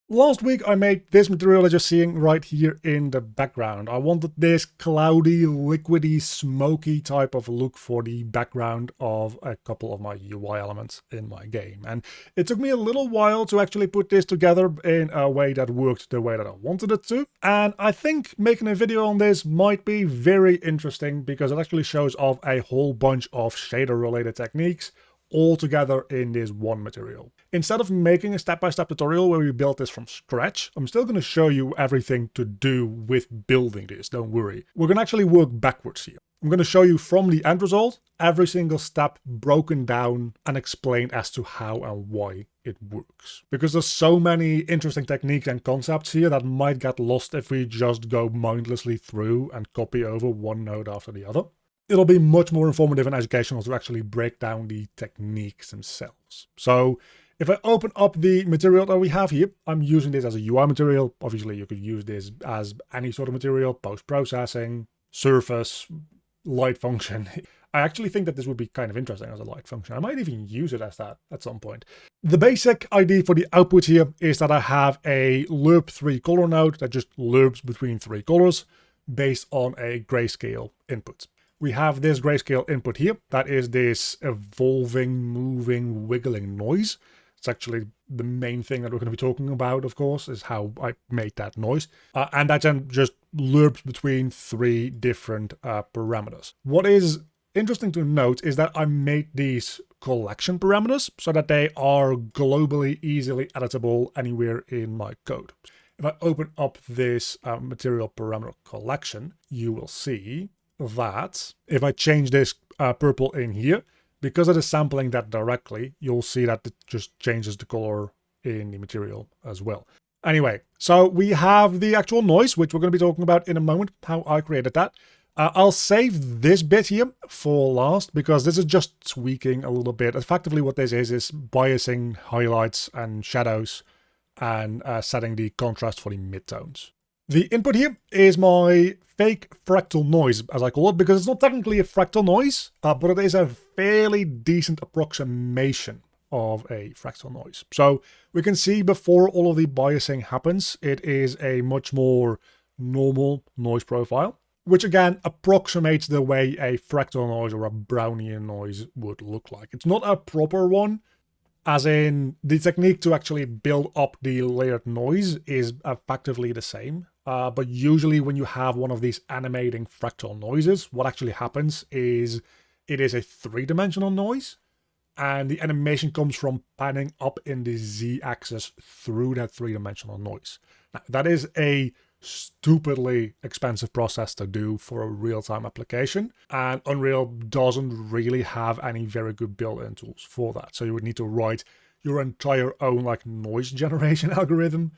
Last week I made this material that you're seeing right here in the background. I wanted this cloudy, liquidy, smoky type of look for the background of a couple of my UI elements in my game. And it took me a little while to actually put this together in a way that worked the way that I wanted it to. And I think making a video on this might be very interesting because it actually shows off a whole bunch of shader related techniques all together in this one material. Instead of making a step-by-step tutorial where we build this from scratch, I'm still going to show you everything to do with building this, don't worry. We're going to actually work backwards here. I'm going to show you from the end result, every single step broken down and explained as to how and why it works. Because there's so many interesting techniques and concepts here that might get lost if we just go mindlessly through and copy over one node after the other. It'll be much more informative and educational to actually break down the techniques themselves. So if I open up the material that we have here, I'm using this as a UI material. Obviously, you could use this as any sort of material, post-processing, surface, light function. I actually think that this would be kind of interesting as a light function. I might even use it as that at some point. The basic idea for the output here is that I have a lerp3 color node that just lerps between 3 colors based on a grayscale input. We have this grayscale input here. That is this evolving, moving, wiggling noise. It's actually the main thing that we're going to be talking about, of course, is how I made that noise. And that then just lerps between 3 different parameters. What is interesting to note is that I made these collection parameters so that they are globally easily editable anywhere in my code. If I open up this material parameter collection, you will see that if I change this purple in here, because it is sampling that directly, you'll see that it just changes the color in the material as well. Anyway, so we have the actual noise, which we're going to be talking about in a moment, how I created that. I'll save this bit here for last because this is just tweaking a little bit. Effectively what this is biasing highlights and shadows and setting the contrast for the midtones. The input here is my fake fractal noise, as I call it, because it's not technically a fractal noise, but it is a fairly decent approximation of a fractal noise. So we can see before all of the biasing happens, it is a much more normal noise profile, which again approximates the way a fractal noise or a Brownian noise would look like. It's not a proper one, as in the technique to actually build up the layered noise is effectively the same. But usually when you have one of these animating fractal noises, what actually happens is it is a 3-dimensional noise, and the animation comes from panning up in the z-axis through that 3-dimensional noise. Now, that is a stupidly expensive process to do for a real-time application, and Unreal doesn't really have any very good built-in tools for that. So you would need to write your entire own like noise generation algorithm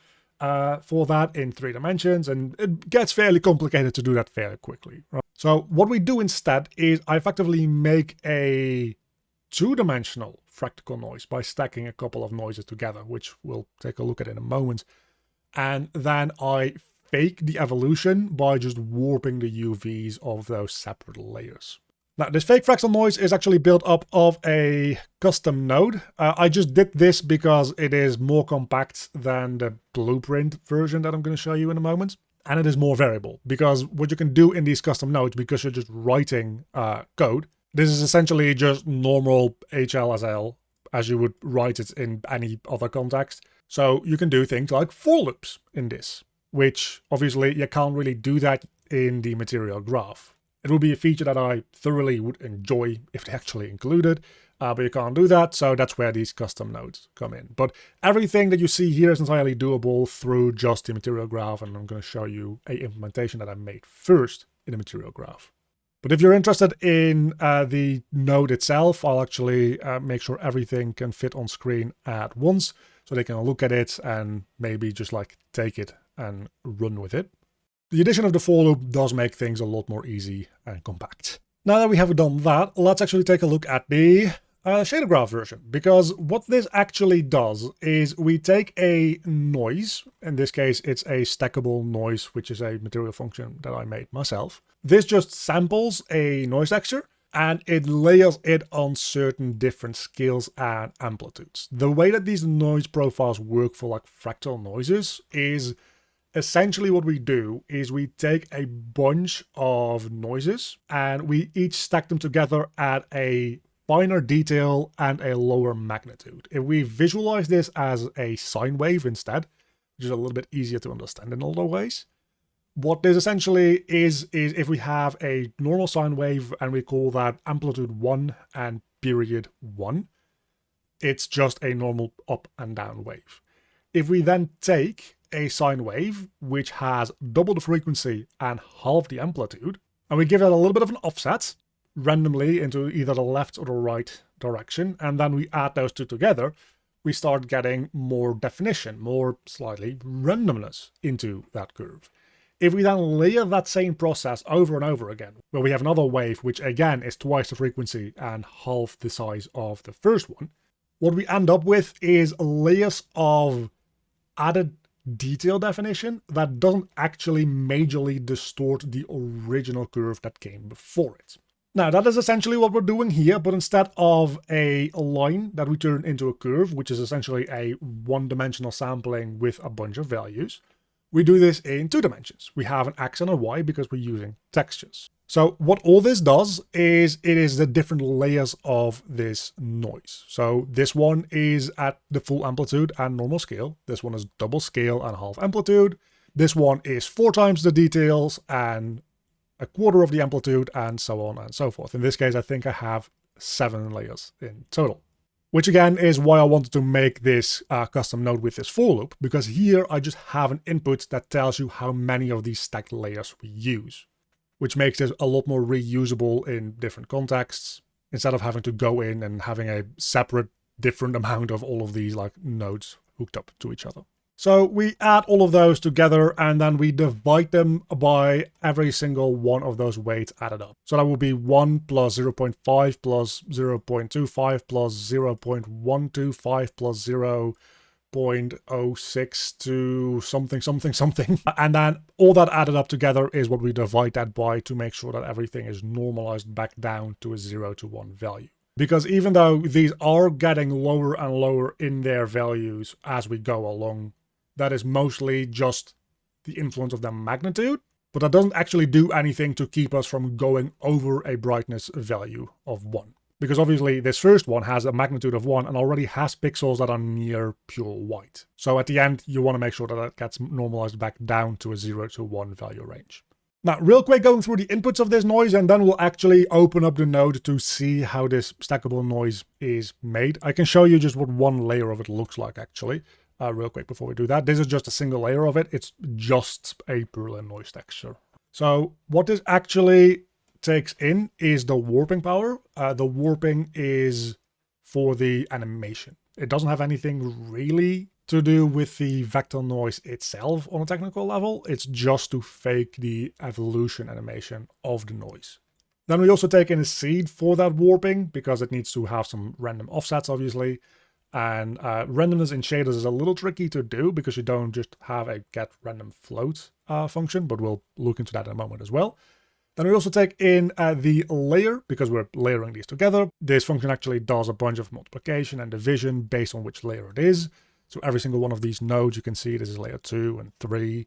for that in 3 dimensions, and it gets fairly complicated to do that fairly quickly. Right? So what we do instead is I effectively make a 2-dimensional fractal noise by stacking a couple of noises together, which we'll take a look at in a moment. And then I fake the evolution by just warping the UVs of those separate layers. Now, this fake fractal noise is actually built up of a custom node. I just did this because it is more compact than the blueprint version that I'm going to show you in a moment. And it is more variable, because what you can do in these custom nodes, because you're just writing code, this is essentially just normal HLSL as you would write it in any other context. So you can do things like for loops in this, which obviously you can't really do that in the material graph. It would be a feature that I thoroughly would enjoy if they actually included, but you can't do that, so that's where these custom nodes come in. But everything that you see here is entirely doable through just the material graph, and I'm going to show you an implementation that I made first in the material graph. But if you're interested in the node itself, I'll actually make sure everything can fit on screen at once, so they can look at it and maybe just like take it and run with it. The addition of the for loop does make things a lot more easy and compact. Now that we have done that, let's actually take a look at the shader graph version, because what this actually does is we take a noise, in this case it's a stackable noise, which is a material function that I made myself. This just samples a noise texture and it layers it on certain different scales and amplitudes. The way that these noise profiles work for like fractal noises is essentially what we do is we take a bunch of noises and we each stack them together at a finer detail and a lower magnitude. If we visualize this as a sine wave instead, which is a little bit easier to understand in other ways, what this essentially is if we have a normal sine wave and we call that amplitude 1 and period 1, it's just a normal up and down wave. If we then take a sine wave which has double the frequency and half the amplitude, and we give it a little bit of an offset randomly into either the left or the right direction, and then we add those two together, we start getting more definition, more slightly randomness into that curve. If we then layer that same process over and over again, where we have another wave which again is twice the frequency and half the size of the first one, what we end up with is layers of added detail definition that doesn't actually majorly distort the original curve that came before it. Now, that is essentially what we're doing here, but instead of a line that we turn into a curve, which is essentially a one-dimensional sampling with a bunch of values, we do this in 2 dimensions. We have an X and a Y because we're using textures. So what all this does is it is the different layers of this noise. So this one is at the full amplitude and normal scale. This one is double scale and half amplitude. This one is 4 times the details and a quarter of the amplitude, and so on and so forth. In this case, I think I have 7 layers in total. Which again is why I wanted to make this custom node with this for loop, because here I just have an input that tells you how many of these stacked layers we use, which makes this a lot more reusable in different contexts, instead of having to go in and having a separate different amount of all of these like nodes hooked up to each other. So we add all of those together and then we divide them by every single one of those weights added up. So that will be 1 plus 0.5 plus 0.25 plus 0.125 plus 0.06 to something. And then all that added up together is what we divide that by to make sure that everything is normalized back down to a 0 to 1 value. Because even though these are getting lower and lower in their values as we go along, that is mostly just the influence of the magnitude, but that doesn't actually do anything to keep us from going over a brightness value of 1. Because obviously this first one has a magnitude of 1 and already has pixels that are near pure white. So at the end, you want to make sure that that gets normalized back down to a 0 to 1 value range. Now, real quick, going through the inputs of this noise, and then we'll actually open up the node to see how this stackable noise is made. I can show you just what one layer of it looks like, actually. Real quick before we do that. This is just a single layer of it. It's just a Berlin noise texture. So what this actually takes in is the warping power. The warping is for the animation. It doesn't have anything really to do with the vector noise itself on a technical level. It's just to fake the evolution animation of the noise. Then we also take in a seed for that warping because it needs to have some random offsets, obviously. And randomness in shaders is a little tricky to do because you don't just have a get random float function, but we'll look into that in a moment as well. Then we also take in the layer because we're layering these together. This function actually does a bunch of multiplication and division based on which layer it is. So every single one of these nodes, you can see this is layer 2 and 3.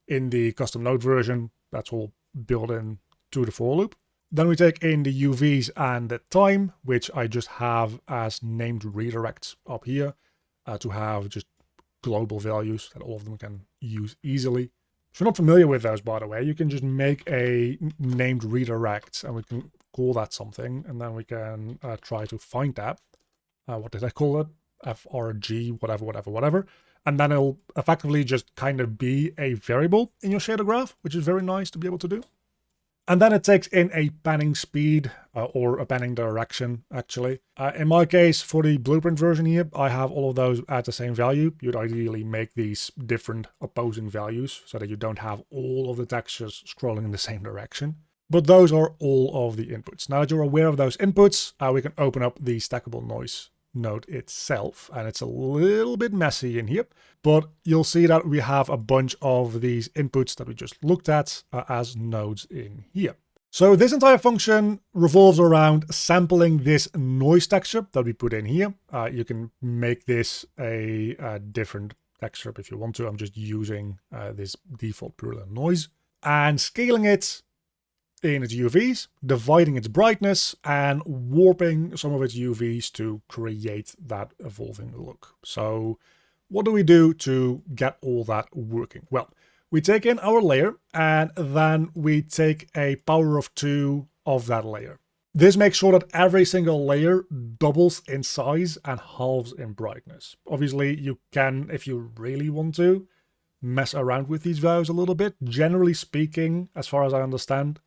In the custom node version, that's all built in to the for loop. Then we take in the UVs and the time, which I just have as named redirects up here to have just global values that all of them can use easily. If you're not familiar with those, by the way, you can just make a named redirect and we can call that something. And then we can try to find that. What did I call it? FRG, whatever. And then it'll effectively just kind of be a variable in your shader graph, which is very nice to be able to do. And then it takes in a panning speed or a panning direction, actually. In my case, for the blueprint version here, I have all of those at the same value. You'd ideally make these different opposing values so that you don't have all of the textures scrolling in the same direction. But those are all of the inputs. Now that you're aware of those inputs, we can open up the stackable noise node itself, and it's a little bit messy in here, but you'll see that we have a bunch of these inputs that we just looked at as nodes in here. So this entire function revolves around sampling this noise texture that we put in here. You can make this a different texture if you want to. I'm just using this default purulent noise and scaling it in its UVs, dividing its brightness, and warping some of its UVs to create that evolving look. So what do we do to get all that working? Well, we take in our layer and then we take a power of 2 of that layer. This makes sure that every single layer doubles in size and halves in brightness. Obviously, you can, if you really want to, mess around with these values a little bit. Generally speaking, as far as I understand,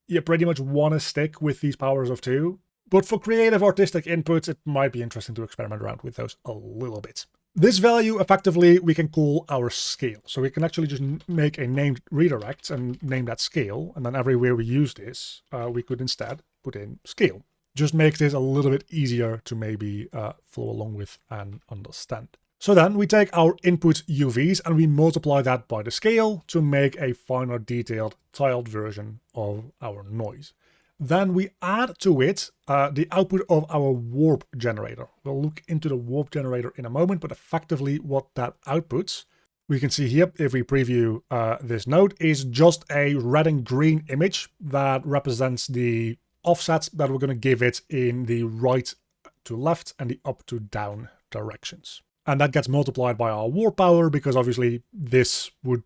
you pretty much want to stick with these powers of 2. But for creative artistic inputs, it might be interesting to experiment around with those a little bit. This value, effectively, we can call our scale. So we can actually just make a named redirect and name that scale. And then everywhere we use this, we could instead put in scale. Just makes this a little bit easier to maybe flow along with and understand. So then we take our input UVs and we multiply that by the scale to make a finer detailed tiled version of our noise. Then we add to it the output of our warp generator. We'll look into the warp generator in a moment, but effectively what that outputs, we can see here, if we preview this node, is just a red and green image that represents the offsets that we're going to give it in the right to left and the up to down directions. And that gets multiplied by our warp power, because obviously this would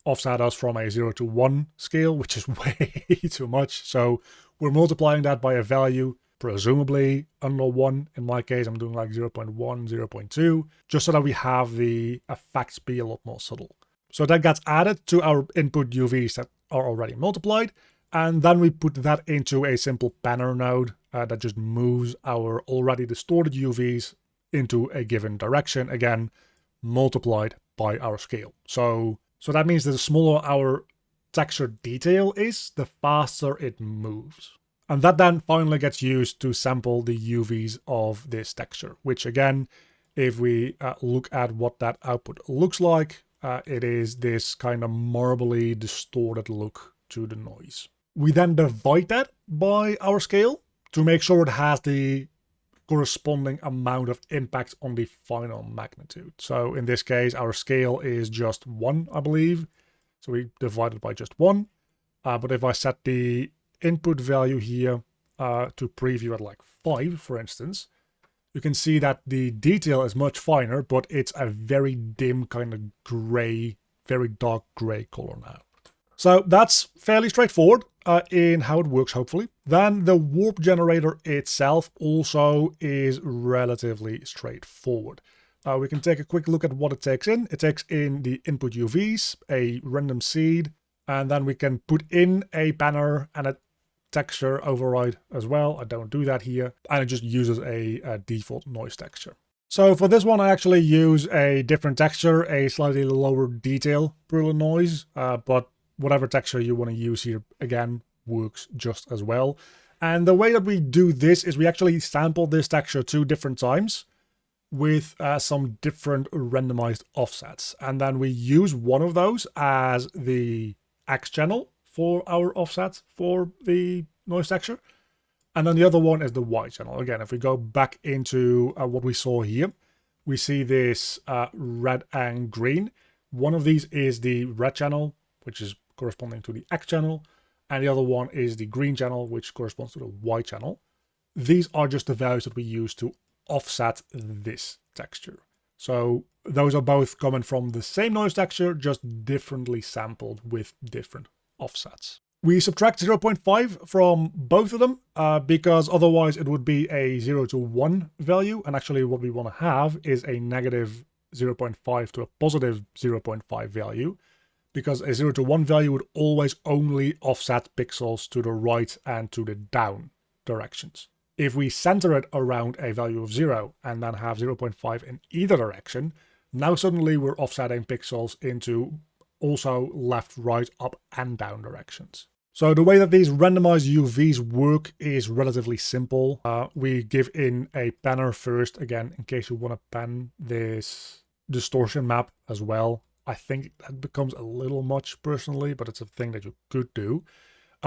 offset us from a 0 to 1 scale, which is way too much. So we're multiplying that by a value, presumably under 1. In my case, I'm doing like 0.1, 0.2, just so that we have the effects be a lot more subtle. So that gets added to our input UVs that are already multiplied. And then we put that into a simple banner node that just moves our already distorted UVs into a given direction, again, multiplied by our scale. So that means that the smaller our texture detail is, the faster it moves. And that then finally gets used to sample the UVs of this texture, which again, if we look at what that output looks like, it is this kind of marbly distorted look to the noise. We then divide that by our scale to make sure it has the corresponding amount of impact on the final magnitude. So in this case, our scale is just 1, I believe. So we divide it by just 1. But if I set the input value here to preview at like 5, for instance, you can see that the detail is much finer, but it's a very dim kind of gray, very dark gray color now. So that's fairly straightforward in how it works, hopefully. Then the warp generator itself also is relatively straightforward. We can take a quick look at what it takes in. It takes in the input UVs, a random seed, and then we can put in a banner and a texture override as well. I don't do that here. And it just uses a default noise texture. So for this one, I actually use a different texture, a slightly lower detail purulent noise, but whatever texture you want to use here, again, works just as well. And the way that we do this is we actually sample this texture 2 different times with some different randomized offsets. And then we use one of those as the X channel for our offset for the noise texture. And then the other one is the Y channel. Again, if we go back into what we saw here, we see this red and green. One of these is the red channel, which is corresponding to the X channel, and the other one is the green channel, which corresponds to the Y channel. These are just the values that we use to offset this texture. So those are both coming from the same noise texture, just differently sampled with different offsets. We subtract 0.5 from both of them because otherwise it would be a 0 to 1 value, and actually what we want to have is a negative 0.5 to a positive 0.5 value, because a 0 to 1 value would always only offset pixels to the right and to the down directions. If we center it around a value of 0 and then have 0.5 in either direction, now suddenly we're offsetting pixels into also left, right, up and down directions. So the way that these randomized UVs work is relatively simple. We give in a panner first, again, in case you want to pan this distortion map as well. I think that becomes a little much personally, but it's a thing that you could do.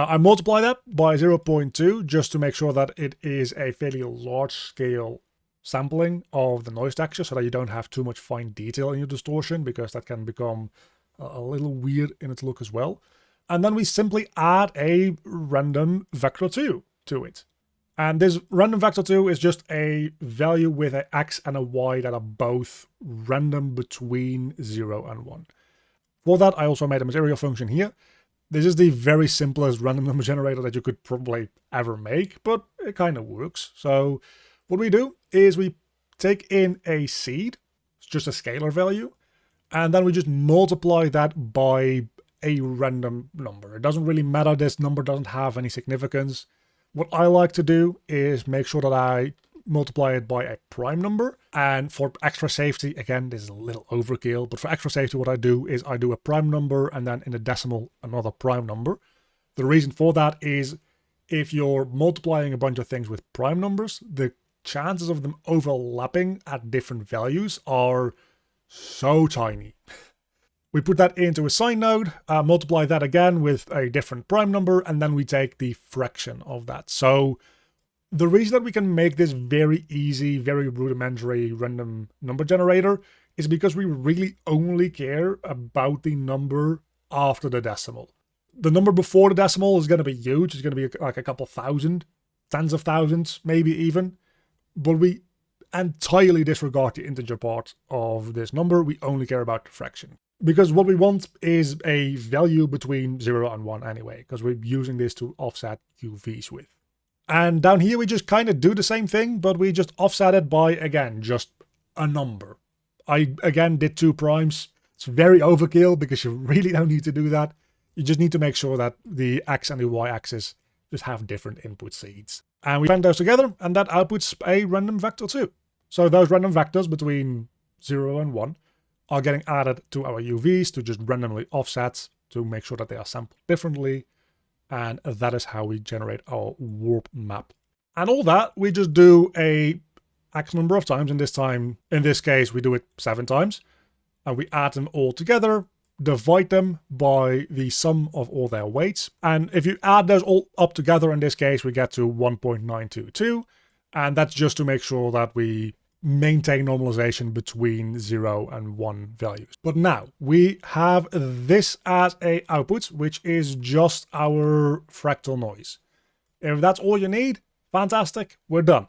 I multiply that by 0.2 just to make sure that it is a fairly large scale sampling of the noise texture so that you don't have too much fine detail in your distortion, because that can become a little weird in its look as well. And then we simply add a random vector 2 to it. And this random vector 2 is just a value with an x and a y that are both random between 0 and 1. For that, I also made a material function here. This is the very simplest random number generator that you could probably ever make, but it kind of works. So what we do is we take in a seed, it's just a scalar value, and then we just multiply that by a random number. It doesn't really matter, this number doesn't have any significance. What I like to do is make sure that I multiply it by a prime number, and for extra safety, again, this is a little overkill, but for extra safety what I do is I do a prime number and then in the decimal another prime number. The reason for that is if you're multiplying a bunch of things with prime numbers, the chances of them overlapping at different values are so tiny. We put that into a sine node, multiply that again with a different prime number, and then we take the fraction of that. So the reason that we can make this very easy, very rudimentary random number generator is because we really only care about the number after the decimal. The number before the decimal is going to be huge. It's going to be like a couple thousand, tens of thousands, maybe even. But we entirely disregard the integer part of this number. We only care about the fraction. Because what we want is a value between 0 and 1 anyway, because we're using this to offset UVs with. And down here we just kind of do the same thing, but we just offset it by, again, just a number. I, again, did 2 primes. It's very overkill because you really don't need to do that. You just need to make sure that the x and the y-axis just have different input seeds. And we blend those together, and that outputs a random vector too. So those random vectors between 0 and 1 are getting added to our UVs to just randomly offset to make sure that they are sampled differently. And that is how we generate our warp map. And all that, we just do a X number of times. In this case, we do it 7 times. And we add them all together, divide them by the sum of all their weights. And if you add those all up together, in this case, we get to 1.922. And that's just to make sure that we maintain normalization between 0 and 1 values. But now we have this as a output, which is just our fractal noise. If that's all you need, fantastic, we're done.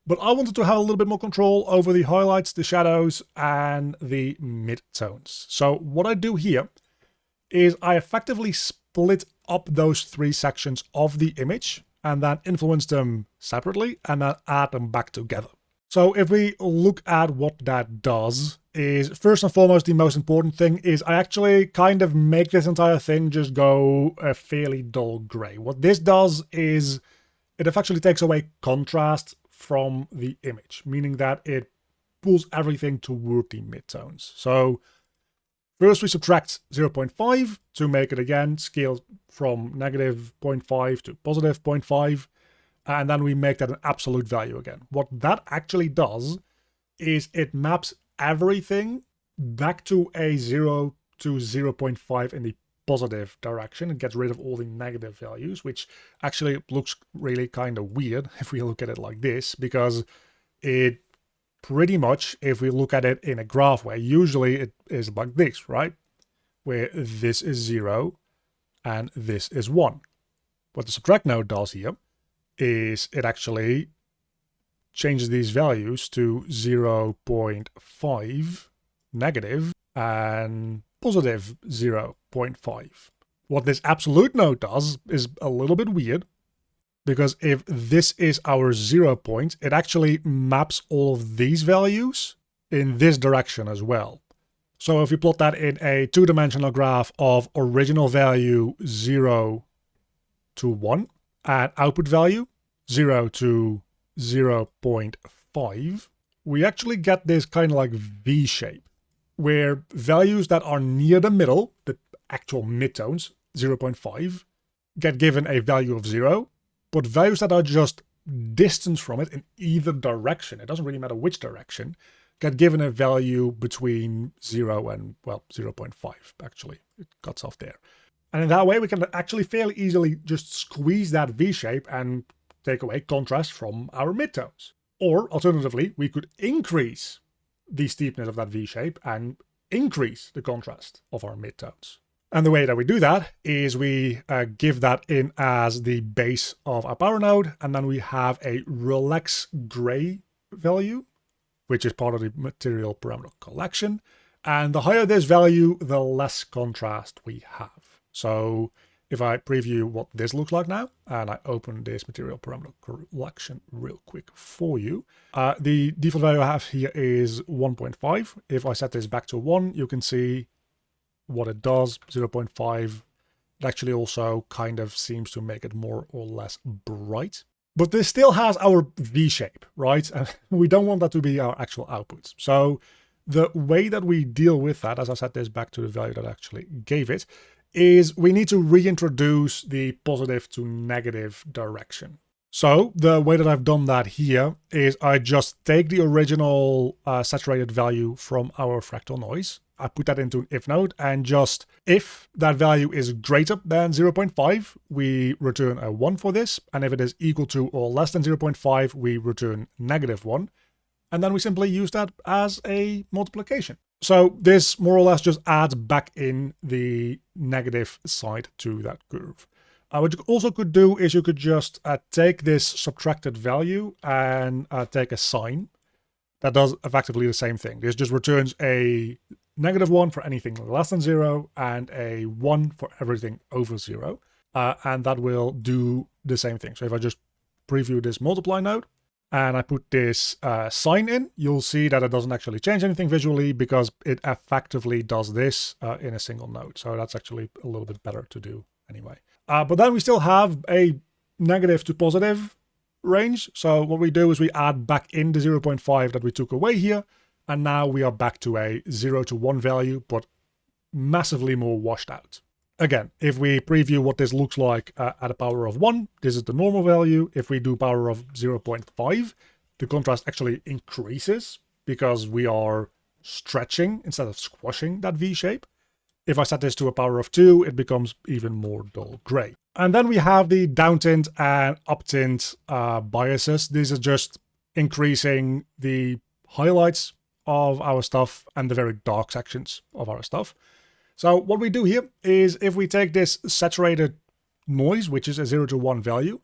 But I wanted to have a little bit more control over the highlights, the shadows, and the midtones. So what I do here is I effectively split up those 3 sections of the image and then influence them separately and then add them back together. So if we look at what that does, is first and foremost, the most important thing is I actually kind of make this entire thing just go a fairly dull gray. What this does is it effectively takes away contrast from the image, meaning that it pulls everything toward the midtones. So first we subtract 0.5 to make it again scale from negative 0.5 to positive 0.5. And then we make that an absolute value again. What that actually does is it maps everything back to a 0 to 0.5 in the positive direction. It gets rid of all the negative values, which actually looks really kind of weird if we look at it like this, because it pretty much, if we look at it in a graph way, usually it is like this, right? Where this is 0 and this is 1. What the subtract node does here is it actually changes these values to 0.5 negative and positive 0.5. What this absolute node does is a little bit weird, because if this is our 0 point, it actually maps all of these values in this direction as well. So if we plot that in a 2-dimensional graph of original value 0 to 1, and output value 0 to 0.5, we actually get this kind of like V shape, where values that are near the middle, the actual midtones, 0.5, get given a value of 0, but values that are just distance from it in either direction, it doesn't really matter which direction, get given a value between 0 and, well, 0.5, actually. It cuts off there. And in that way, we can actually fairly easily just squeeze that V-shape and take away contrast from our midtones. Or alternatively, we could increase the steepness of that V-shape and increase the contrast of our midtones. And the way that we do that is we give that in as the base of our power node, and then we have a relax gray value, which is part of the material parameter collection. And the higher this value, the less contrast we have. So if I preview what this looks like now, and I open this material parameter collection real quick for you, the default value I have here is 1.5. If I set this back to 1, you can see what it does, 0.5. It actually also kind of seems to make it more or less bright. But this still has our V shape, right? And we don't want that to be our actual output. So the way that we deal with that, as I set this back to the value that I actually gave it, is we need to reintroduce the positive to negative direction. So the way that I've done that here is I just take the original saturated value from our fractal noise. I put that into an if node, and just if that value is greater than 0.5, we return a 1 for this. And if it is equal to or less than 0.5, we return -1. And then we simply use that as a multiplication. So this more or less just adds back in the negative side to that curve. What you also could do is you could just take this subtracted value and take a sign. That does effectively the same thing. This just returns a -1 for anything less than 0 and a 1 for everything over 0. And that will do the same thing. So if I just preview this multiply node, and I put this sign in, you'll see that it doesn't actually change anything visually because it effectively does this in a single node. So that's actually a little bit better to do anyway. But then we still have a negative to positive range. So what we do is we add back in the 0.5 that we took away here. And now we are back to a 0 to 1 value, but massively more washed out. Again, if we preview what this looks like at a power of 1, this is the normal value. If we do power of 0.5, the contrast actually increases because we are stretching instead of squashing that V shape. If I set this to a power of 2, it becomes even more dull gray. And then we have the downtint and uptint biases. These are just increasing the highlights of our stuff and the very dark sections of our stuff. So what we do here is if we take this saturated noise, which is a 0 to 1 value,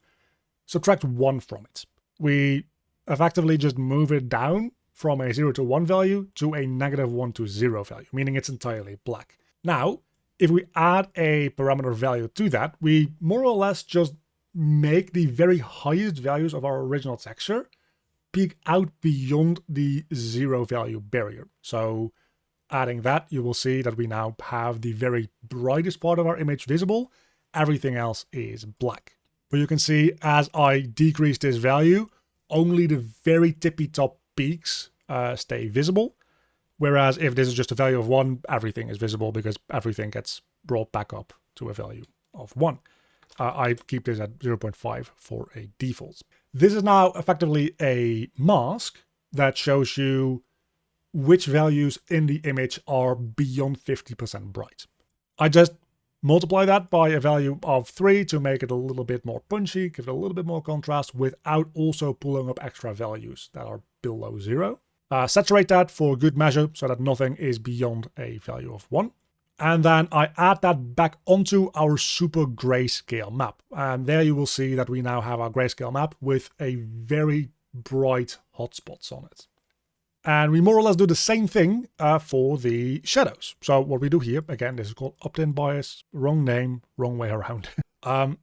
subtract 1 from it. We effectively just move it down from a 0 to 1 value to a -1 to 0 value, meaning it's entirely black. Now, if we add a parameter value to that, we more or less just make the very highest values of our original texture peek out beyond the 0 value barrier. So adding that, you will see that we now have the very brightest part of our image visible. Everything else is black. But you can see as I decrease this value, only the very tippy top peaks stay visible. Whereas if this is just a value of 1, everything is visible because everything gets brought back up to a value of 1. I keep this at 0.5 for a default. This is now effectively a mask that shows you which values in the image are beyond 50% bright. I just multiply that by a value of 3 to make it a little bit more punchy, give it a little bit more contrast without also pulling up extra values that are below 0. Saturate that for good measure so that nothing is beyond a value of 1. And then I add that back onto our super grayscale map. And there you will see that we now have our grayscale map with a very bright hotspots on it. And we more or less do the same thing for the shadows. So what we do here, again, this is called opt-in bias, wrong name, wrong way around.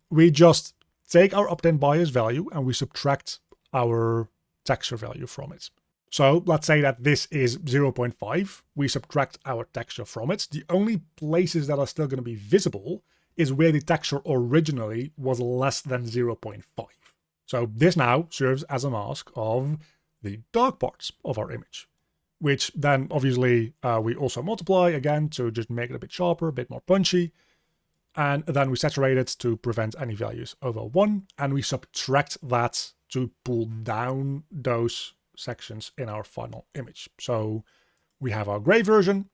We just take our opt-in bias value and we subtract our texture value from it. So let's say that this is 0.5. We subtract our texture from it. The only places that are still going to be visible is where the texture originally was less than 0.5. So this now serves as a mask of the dark parts of our image, which then obviously we also multiply again to just make it a bit sharper, a bit more punchy. And then we saturate it to prevent any values over 1. And we subtract that to pull down those sections in our final image. So we have our gray version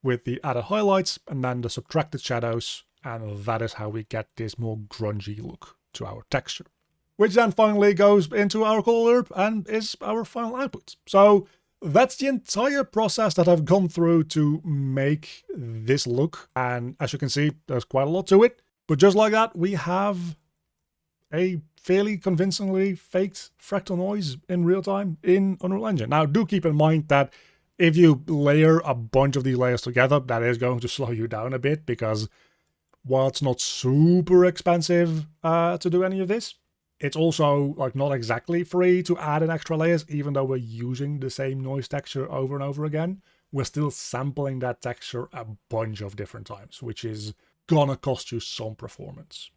with the added highlights and then the subtracted shadows and that is how we get this more grungy look to our texture. Which then finally goes into our color and is our final output. So that's the entire process that I've gone through to make this look, and as you can see, there's quite a lot to it. But just like that, we have a fairly convincingly faked fractal noise in real time in Unreal Engine. Now, do keep in mind that if you layer a bunch of these layers together, that is going to slow you down a bit, because while it's not super expensive to do any of this, it's also like not exactly free to add in extra layers. Even though we're using the same noise texture over and over again, we're still sampling that texture a bunch of different times, which is gonna cost you some performance.